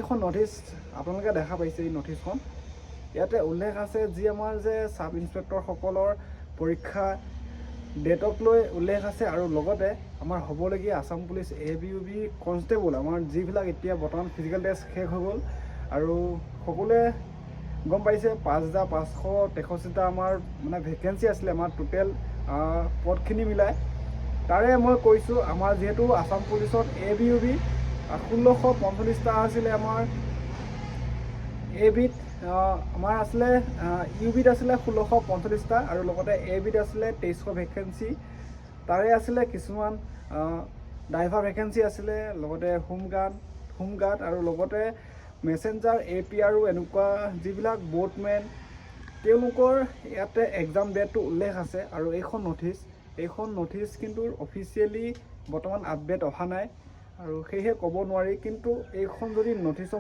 এইখন নটিচ আপোনালোকে দেখা পাইছে। এই নটিচখন ইয়াতে উল্লেখ আছে যি আমাৰ যে সাব ইন্সপেক্টৰসকলৰ পৰীক্ষা ডেটক লৈ উল্লেখ আছে আৰু লগতে আমাৰ হ'বলগীয়া আসাম পুলিচ ABUB কনষ্টেবল আমাৰ যিবিলাক এতিয়া বৰ্তমান ফিজিকেল টেষ্ট শেষ হৈ গ'ল আৰু সকলোৱে গম পাইছে 5563টা আমাৰ মানে ভেকেঞ্চি আছিলে আমাৰ টোটেল পদখিনি মিলাই। তাৰে মই কৈছোঁ আমাৰ যিহেতু আসাম পুলিচত ABUB 1645টা আছিলে, আমাৰ ABত আমাৰ আছিলে UBত আছিলে 1645টা আৰু লগতে ABত আছিলে 2300 ভেকেঞ্চি। তাৰে আছিলে কিছুমান ড্ৰাইভাৰ ভেকেঞ্চি আছিলে, লগতে হোমগাৰ্ড আৰু লগতে মেছেঞ্জাৰ APRO এনেকুৱা যিবিলাক বোটমেন তেওঁলোকৰ ইয়াতে এক্সাম ডেটটো উল্লেখ আছে। আৰু এইখন নটিচ কিন্তু অফিচিয়েলি বৰ্তমান আপডেট অহা নাই আৰু সেয়েহে ক'ব নোৱাৰি। কিন্তু এইখন যদি নটিচত